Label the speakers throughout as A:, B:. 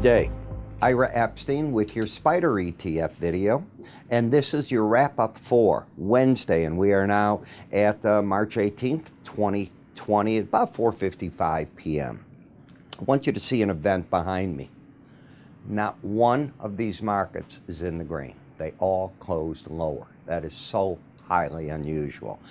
A: day. Ira Epstein with your Spider ETF video, and this is your wrap-up for Wednesday, and we are now at March 18th, 2020 at about 4:55 p.m. I want you to see an event behind me. Not one of these markets is in the green. They all closed lower. That is so highly unusual.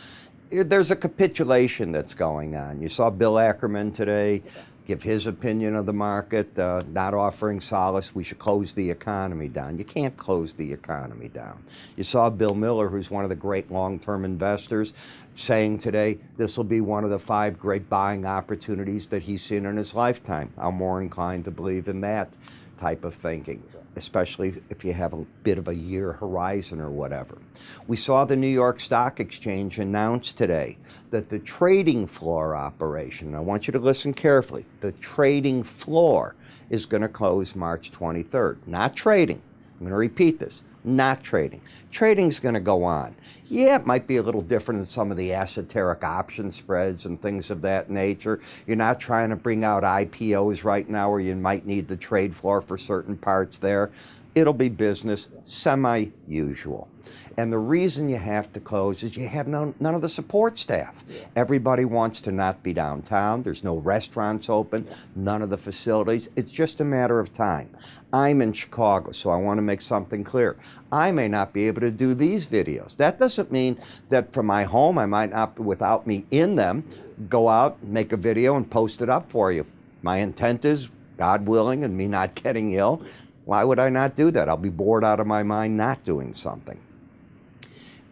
A: There's a capitulation that's going on. You saw Bill Ackerman today give his opinion of the market, not offering solace. We should close the economy down. You can't close the economy down. You saw Bill Miller, who's one of the great long-term investors, saying today this will be one of the 5 great buying opportunities that he's seen in his lifetime. I'm more inclined to believe in that type of thinking, especially if you have a bit of a year horizon or whatever. We saw the New York Stock Exchange announce today that the trading floor operation, I want you to listen carefully, the trading floor is going to close March 23rd. Not trading. I'm going to repeat this. Not trading. Trading's going to go on. Yeah, it might be a little different than some of the esoteric option spreads and things of that nature. You're not trying to bring out IPOs right now where you might need the trade floor for certain parts there. It'll be business semi-usual. And the reason you have to close is you have none of the support staff. Everybody wants to not be downtown. There's no restaurants open, none of the facilities. It's just a matter of time. I'm in Chicago, so I want to make something clear. I may not be able to do these videos. That doesn't mean that from my home, I might not, without me in them, go out, make a video, and post it up for you. My intent is, God willing, and me not getting ill, why would I not do that? I'll be bored out of my mind not doing something.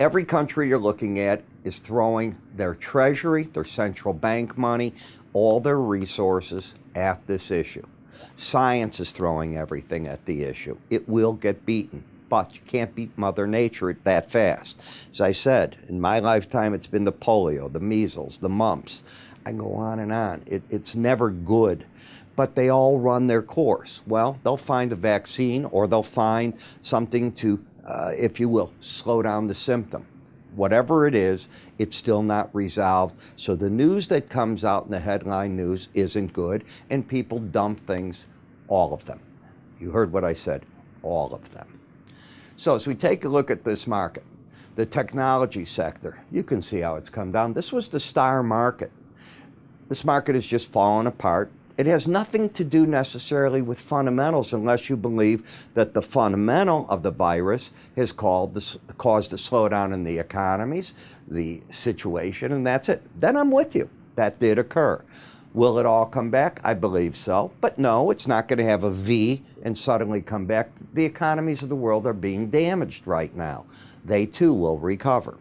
A: Every country you're looking at is throwing their treasury, their central bank money, all their resources at this issue. Science is throwing everything at the issue. It will get beaten, but you can't beat Mother Nature that fast. As I said, in my lifetime, it's been the polio, the measles, the mumps. I go on and on. It's never good, but they all run their course. Well, they'll find a vaccine or they'll find something to if you will, slow down the symptom. Whatever it is, it's still not resolved. So the news that comes out in the headline news isn't good, and people dump things, all of them. You heard what I said, all of them. So as we take a look at this market, the technology sector, you can see how it's come down. This was the star market. This market has just fallen apart. It has nothing to do necessarily with fundamentals unless you believe that the fundamental of the virus has caused a slowdown in the economies, the situation, and that's it. Then I'm with you. That did occur. Will it all come back? I believe so. But no, it's not going to have a V and suddenly come back. The economies of the world are being damaged right now. They too will recover.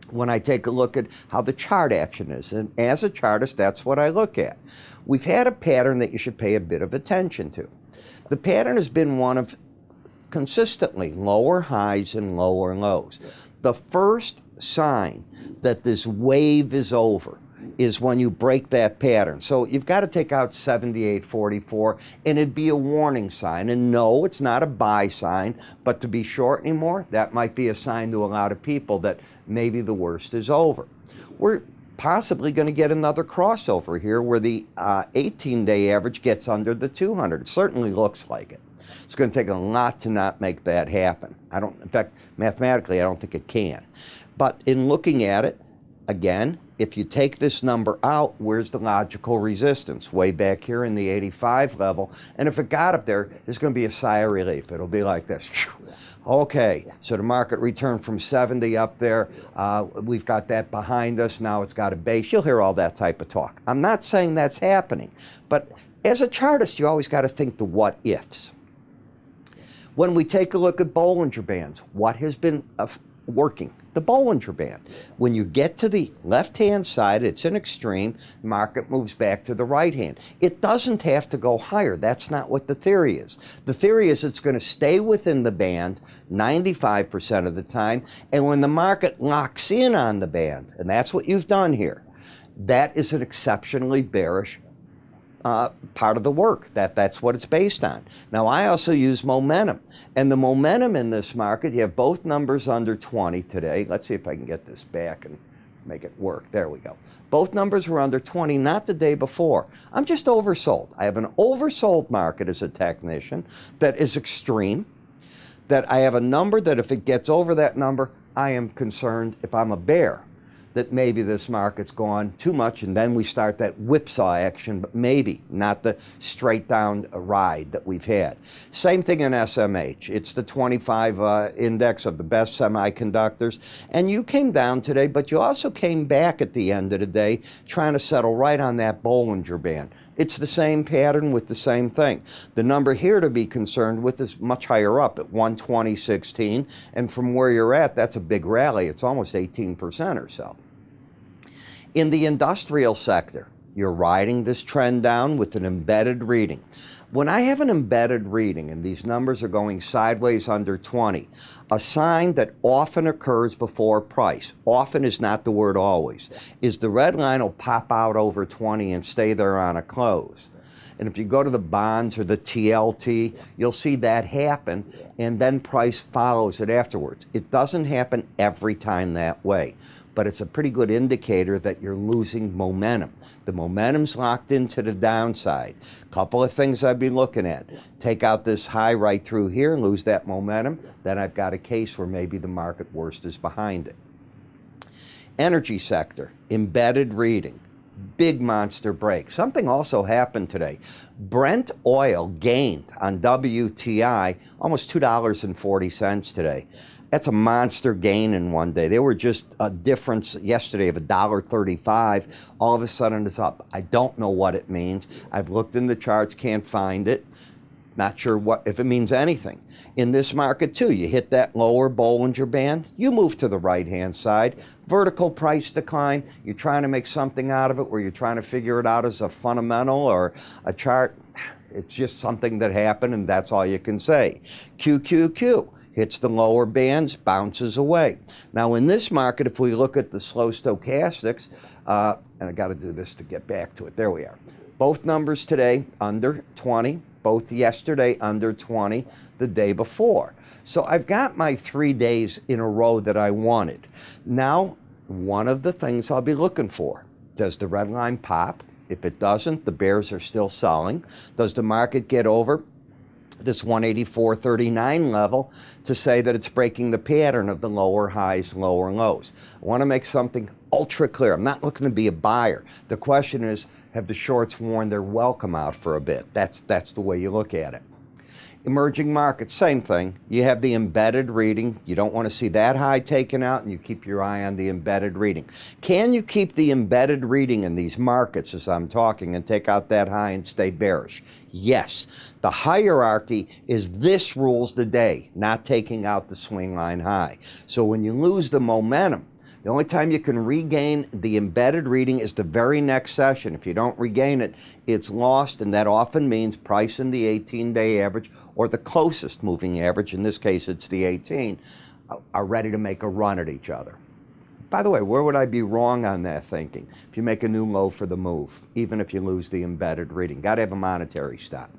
A: When I take a look at how the chart action is, and as a chartist, that's what I look at. We've had a pattern that you should pay a bit of attention to. The pattern has been one of consistently lower highs and lower lows. The first sign that this wave is over is when you break that pattern. So you've got to take out 78.44, and it'd be a warning sign. And no, it's not a buy sign, but to be short anymore, that might be a sign to a lot of people that maybe the worst is over. We're possibly going to get another crossover here where the 18-day average gets under the 200. It certainly looks like it. It's going to take a lot to not make that happen. In fact, mathematically, I don't think it can. But in looking at it, again, if you take this number out, where's the logical resistance? Way back here in the 85 level. And if it got up there, there's going to be a sigh of relief. It'll be like this. Okay, so the market returned from 70 up there. We've got that behind us. Now it's got a base. You'll hear all that type of talk. I'm not saying that's happening. But as a chartist, you always got to think the what ifs. When we take a look at Bollinger Bands, what has been working? The Bollinger Band. When you get to the left-hand side, it's an extreme, market moves back to the right hand. It doesn't have to go higher. That's not what the theory is. The theory is it's going to stay within the band 95% of the time, and when the market locks in on the band, and that's what you've done here, that is an exceptionally bearish part of the work. That's what it's based on. Now, I also use momentum. And the momentum in this market, you have both numbers under 20 today. Let's see if I can get this back and make it work. There we go. Both numbers were under 20, not the day before. I'm just oversold. I have an oversold market as a technician that is extreme, that I have a number that if it gets over that number, I am concerned if I'm a bear that maybe this market's gone too much, and then we start that whipsaw action, but maybe not the straight down ride that we've had. Same thing in SMH. It's the 25 index of the best semiconductors, and you came down today, but you also came back at the end of the day trying to settle right on that Bollinger Band. It's the same pattern with the same thing. The number here to be concerned with is much higher up at 120.16, and from where you're at, that's a big rally. It's almost 18% or so. In the industrial sector, you're riding this trend down with an embedded reading. When I have an embedded reading and these numbers are going sideways under 20, a sign that often occurs before price, often is not the word always, is the red line will pop out over 20 and stay there on a close. And if you go to the bonds or the TLT, you'll see that happen, and then price follows it afterwards. It doesn't happen every time that way, but it's a pretty good indicator that you're losing momentum. The momentum's locked into the downside. Couple of things I'd be looking at. Take out this high right through here, lose that momentum, then I've got a case where maybe the market worst is behind it. Energy sector, embedded reading. Big monster break. Something also happened today. Brent oil gained on WTI almost $2.40 today. That's a monster gain in one day. They were just a difference yesterday of $1.35. All of a sudden it's up. I don't know what it means. I've looked in the charts, can't find it. Not sure if it means anything. In this market too, you hit that lower Bollinger Band, you move to the right-hand side, vertical price decline, you're trying to make something out of it where you're trying to figure it out as a fundamental or a chart. It's just something that happened and that's all you can say. QQQ hits the lower bands, bounces away. Now in this market, if we look at the slow stochastics, and I got to do this to get back to it, there we are. Both numbers today under 20. Both yesterday under 20, the day before. So I've got my 3 days in a row that I wanted. Now, one of the things I'll be looking for, does the red line pop? If it doesn't, the bears are still selling. Does the market get over this 184.39 level to say that it's breaking the pattern of the lower highs, lower lows? I want to make something ultra clear. I'm not looking to be a buyer. The question is, have the shorts worn their welcome out for a bit? That's the way you look at it. Emerging markets, same thing. You have the embedded reading. You don't want to see that high taken out, and you keep your eye on the embedded reading. Can you keep the embedded reading in these markets as I'm talking and take out that high and stay bearish? Yes. The hierarchy is this rules the day, not taking out the swing line high. So when you lose the momentum, the only time you can regain the embedded reading is the very next session. If you don't regain it, it's lost, and that often means price in the 18-day average or the closest moving average, in this case it's the 18, are ready to make a run at each other. By the way, where would I be wrong on that thinking? If you make a new low for the move, even if you lose the embedded reading, got to have a monetary stop.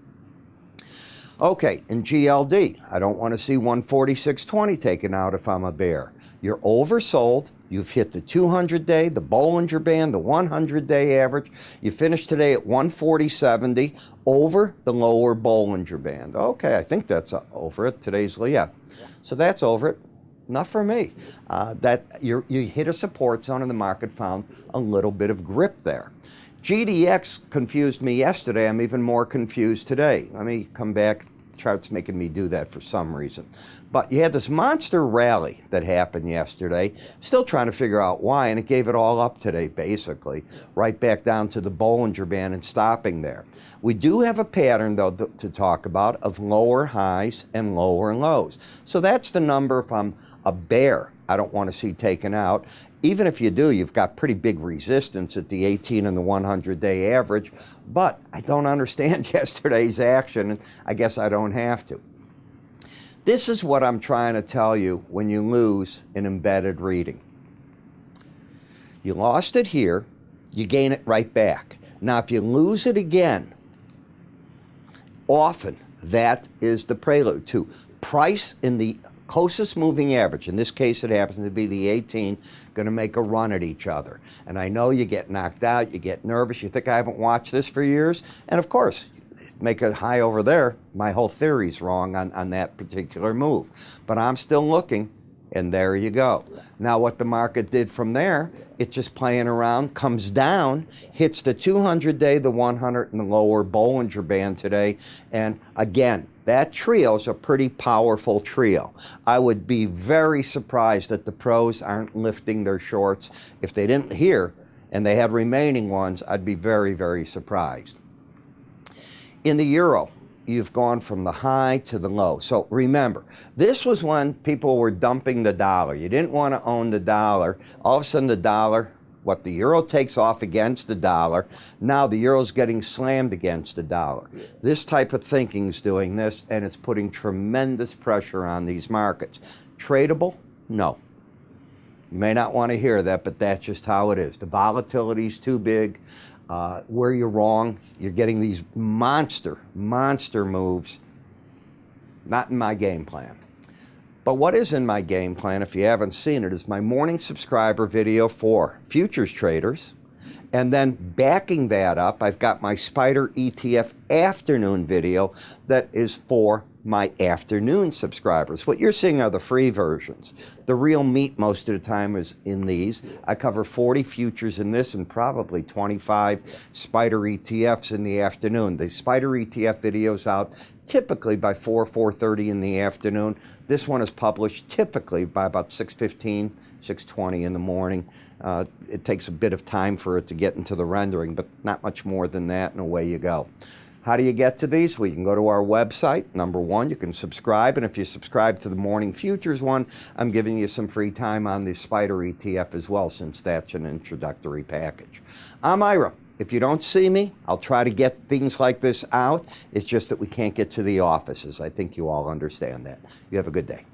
A: Okay, in GLD, I don't want to see 146.20 taken out if I'm a bear. You're oversold. You've hit the 200-day, the Bollinger Band, the 100-day average. You finished today at 140.70 over the lower Bollinger Band. Okay, I think that's over it. Today's, yeah. So that's over it. Enough for me. You hit a support zone and the market found a little bit of grip there. GDX confused me yesterday. I'm even more confused today. Let me come back. Chart's making me do that for some reason. But you had this monster rally that happened yesterday. Still trying to figure out why, and it gave it all up today, basically. Right back down to the Bollinger Band and stopping there. We do have a pattern, though, to talk about of lower highs and lower lows. So that's the number if I'm a bear I don't want to see taken out. Even if you do, you've got pretty big resistance at the 18 and the 100-day average, but I don't understand yesterday's action, and I guess I don't have to. This is what I'm trying to tell you when you lose an embedded reading. You lost it here, you gain it right back. Now, if you lose it again, often that is the prelude to price in the closest moving average, in this case it happens to be the 18, going to make a run at each other. And I know you get knocked out, you get nervous, you think I haven't watched this for years, and of course, make a high over there, my whole theory's wrong on that particular move. But I'm still looking, and there you go. Now what the market did from there, it's just playing around, comes down, hits the 200-day, the 100, and the lower Bollinger Band today, and again, that trio is a pretty powerful trio. I would be very surprised that the pros aren't lifting their shorts. If they didn't here, and they had remaining ones, I'd be very, very surprised. In the euro, you've gone from the high to the low. So remember, this was when people were dumping the dollar. You didn't want to own the dollar. All of a sudden the dollar, the euro takes off against the dollar. Now the euro's getting slammed against the dollar. This type of thinking is doing this, and it's putting tremendous pressure on these markets. Tradable? No. You may not want to hear that, but that's just how it is. The volatility's too big. Where you're wrong, you're getting these monster moves. Not in my game plan. But what is in my game plan, if you haven't seen it, is my morning subscriber video for futures traders. And then backing that up, I've got my SPDR ETF afternoon video that is for my afternoon subscribers. What you're seeing are the free versions. The real meat most of the time is in these. I cover 40 futures in this and probably 25 SPDR ETFs in the afternoon. The SPDR ETF video's out typically by 4:30 in the afternoon. This one is published typically by about 6:15, 6:20 in the morning. It takes a bit of time for it to get into the rendering, but not much more than that, and away you go. How do you get to these? Well, you can go to our website. Number one, you can subscribe, and if you subscribe to the morning futures one, I'm giving you some free time on the SPDR ETF as well, since that's an introductory package. I'm Ira. If you don't see me, I'll try to get things like this out. It's just that we can't get to the offices. I think you all understand that. You have a good day.